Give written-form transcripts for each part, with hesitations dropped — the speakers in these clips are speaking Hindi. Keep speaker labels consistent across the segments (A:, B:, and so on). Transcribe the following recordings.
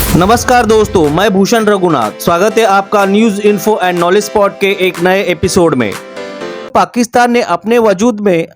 A: नमस्कार दोस्तों, मैं भूषण रघुनाथ। स्वागत है आपका news info and knowledge spot के एक नए एपिसोड में। पाकिस्तान ने अपने वजूद में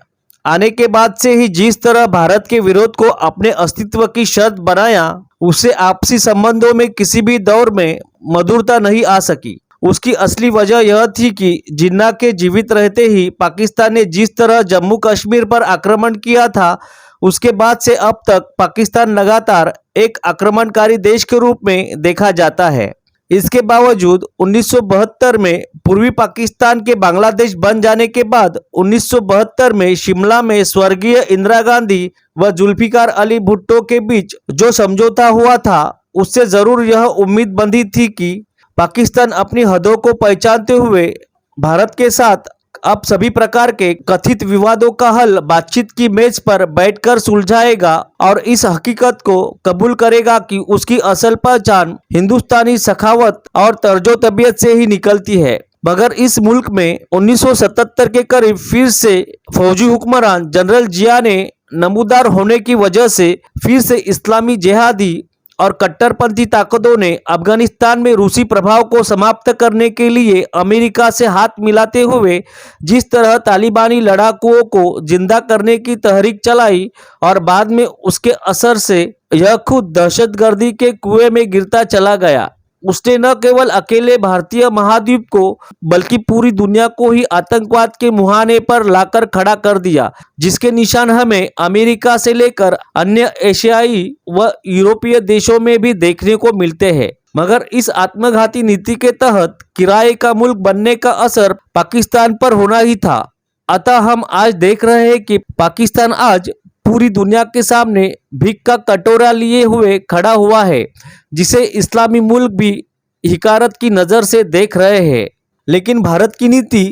A: आने के बाद से ही जिस तरह भारत के विरोध को अपने अस्तित्व की शर्त बनाया, उससे आपसी संबंधों में किसी भी दौर में मधुरता नहीं आ सकी। उसकी असली वजह यह थी कि जिन्ना के जीवित रहते ही पाकिस्तान ने जिस तरह जम्मू कश्मीर पर आक्रमण किया था, उसके बाद से अब तक पाकिस्तान लगातार एक आक्रमणकारी देश के रूप में देखा जाता है। इसके बावजूद 1972 में पूर्वी पाकिस्तान के बांग्लादेश बन जाने के बाद 1972 में शिमला में स्वर्गीय इंदिरा गांधी व जुल्फिकार अली भुट्टो के बीच जो समझौता हुआ था, उससे जरूर यह उम्मीद बंधी थी कि पाकिस्तान अपनी हदों को पहचानते हुए भारत के साथ अब सभी प्रकार के कथित विवादों का हल बातचीत की मेज पर बैठकर सुलझाएगा और इस हकीकत को कबूल करेगा कि उसकी असल पहचान हिंदुस्तानी सखावत और तर्जो तबीयत से ही निकलती है। मगर इस मुल्क में 1977 के करीब फिर से फौजी हुक्मरान जनरल जिया ने नमूदार होने की वजह से फिर से इस्लामी जिहादी और कट्टरपंथी ताकतों ने अफगानिस्तान में रूसी प्रभाव को समाप्त करने के लिए अमेरिका से हाथ मिलाते हुए जिस तरह तालिबानी लड़ाकुओं को जिंदा करने की तहरीक चलाई और बाद में उसके असर से यह खुद दहशतगर्दी के कुएं में गिरता चला गया, उसने न केवल अकेले भारतीय महाद्वीप को बल्कि पूरी दुनिया को ही आतंकवाद के मुहाने पर लाकर खड़ा कर दिया, जिसके निशान हमें अमेरिका से लेकर अन्य एशियाई व यूरोपीय देशों में भी देखने को मिलते हैं। मगर इस आत्मघाती नीति के तहत किराए का मुल्क बनने का असर पाकिस्तान पर होना ही था। अतः हम आज देख रहे हैं कि पाकिस्तान आज पूरी दुनिया के सामने भीख का कटोरा लिए हुए खड़ा हुआ है, जिसे इस्लामी मुल्क भी हिकारत की नज़र से देख रहे हैं। लेकिन भारत की नीति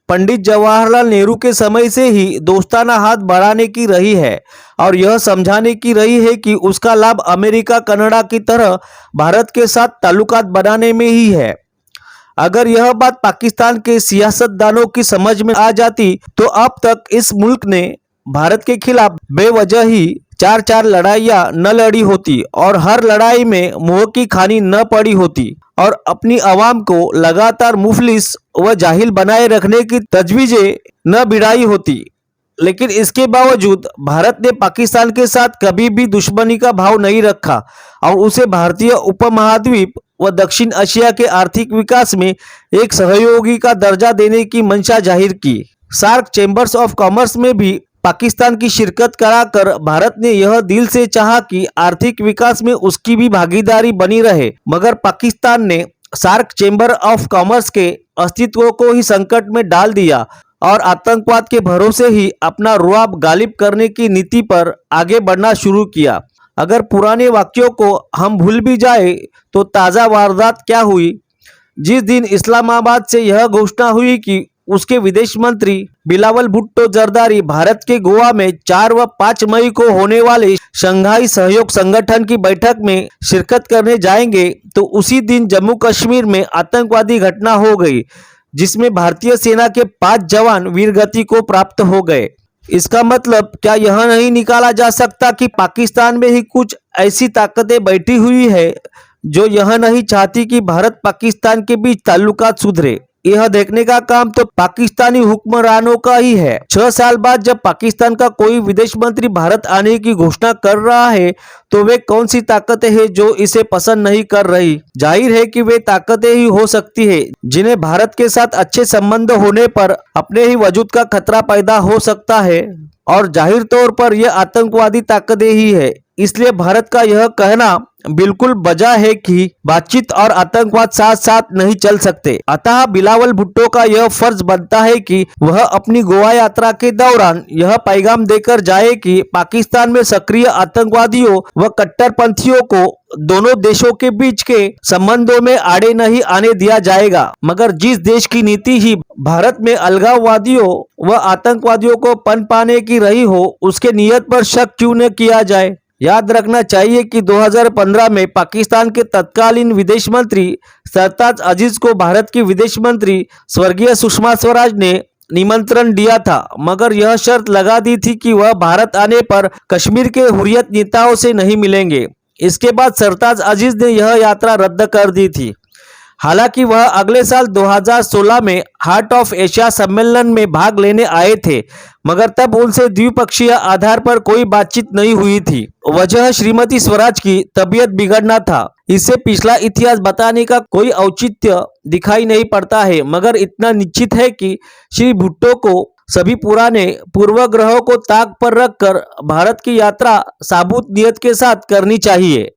A: पंडित जवाहरलाल नेहरू के समय से ही दोस्ताना हाथ बढ़ाने की रही है और यह समझाने की रही है कि उसका लाभ अमेरिका कनाडा की तरह भारत के साथ ताल्लुकात बनाने में ही है। अगर यह बात पाकिस्तान के सियासतदानों की समझ में आ जाती तो अब तक इस मुल्क ने भारत के खिलाफ बेवजह ही चार लड़ाइयाँ न लड़ी होती और हर लड़ाई में मुंह की खानी न पड़ी होती और अपनी आवाम को लगातार मुफलिस व जाहिल बनाए रखने की तजवीजें न भिड़ाई होती। लेकिन इसके बावजूद भारत ने पाकिस्तान के साथ कभी भी दुश्मनी का भाव नहीं रखा और उसे भारतीय उपमहाद्वीप व दक्षिण एशिया के आर्थिक विकास में एक सहयोगी का दर्जा देने की मंशा जाहिर की। सार्क चैम्बर्स ऑफ कॉमर्स में भी पाकिस्तान की शिरकत कराकर भारत ने यह दिल से चाहा कि आर्थिक विकास में उसकी भी भागीदारी बनी रहे, मगर पाकिस्तान ने सार्क चैम्बर ऑफ कॉमर्स के अस्तित्व को ही संकट में डाल दिया और आतंकवाद के भरोसे ही अपना रुआब गालिब करने की नीति पर आगे बढ़ना शुरू किया। अगर पुराने वाक्यों को हम भूल भी जाए तो ताज़ा वारदात क्या हुई। जिस दिन इस्लामाबाद से यह घोषणा हुई कि उसके विदेश मंत्री बिलावल भुट्टो जरदारी भारत के गोवा में 4 व 5 मई को होने वाले शंघाई सहयोग संगठन की बैठक में शिरकत करने जाएंगे, तो उसी दिन जम्मू कश्मीर में आतंकवादी घटना हो गई, जिसमें भारतीय सेना के 5 जवान वीरगति को प्राप्त हो गए। इसका मतलब क्या यह नहीं निकाला जा सकता कि पाकिस्तान में ही कुछ ऐसी ताकतें बैठी हुई है जो यह नहीं चाहती कि भारत पाकिस्तान के बीच ताल्लुकात सुधरे। यह देखने का काम तो पाकिस्तानी हुक्मरानों का ही है। 6 साल बाद जब पाकिस्तान का कोई विदेश मंत्री भारत आने की घोषणा कर रहा है तो वे कौन सी ताकतें हैं जो इसे पसंद नहीं कर रही। जाहिर है कि वे ताकतें ही हो सकती है जिन्हें भारत के साथ अच्छे संबंध होने पर अपने ही वजूद का खतरा पैदा हो सकता है और जाहिर तौर पर यह आतंकवादी ताकतें ही है। इसलिए भारत का यह कहना बिल्कुल बजा है कि बातचीत और आतंकवाद साथ साथ नहीं चल सकते। अतः बिलावल भुट्टो का यह फर्ज बनता है कि वह अपनी गोवा यात्रा के दौरान यह पैगाम देकर जाए कि पाकिस्तान में सक्रिय आतंकवादियों व कट्टरपंथियों को दोनों देशों के बीच के संबंधों में आड़े नहीं आने दिया जाएगा। मगर जिस देश की नीति ही भारत में अलगाववादियों व आतंकवादियों को पनप पाने की रही हो, उसके नियत पर शक क्यों न किया जाए। याद रखना चाहिए कि 2015 में पाकिस्तान के तत्कालीन विदेश मंत्री सरताज अजीज को भारत की विदेश मंत्री स्वर्गीय सुषमा स्वराज ने निमंत्रण दिया था, मगर यह शर्त लगा दी थी कि वह भारत आने पर कश्मीर के हुर्रियत नेताओं से नहीं मिलेंगे। इसके बाद सरताज अजीज ने यह यात्रा रद्द कर दी थी। हालांकि वह अगले साल 2016 में हार्ट ऑफ एशिया सम्मेलन में भाग लेने आए थे, मगर तब उनसे द्विपक्षीय आधार पर कोई बातचीत नहीं हुई थी। वजह श्रीमती स्वराज की तबीयत बिगड़ना था। इससे पिछला इतिहास बताने का कोई औचित्य दिखाई नहीं पड़ता है, मगर इतना निश्चित है कि श्री भुट्टो को सभी पुराने पूर्वग्रहों को ताक पर रखकर भारत की यात्रा साबुत नियत के साथ करनी चाहिए।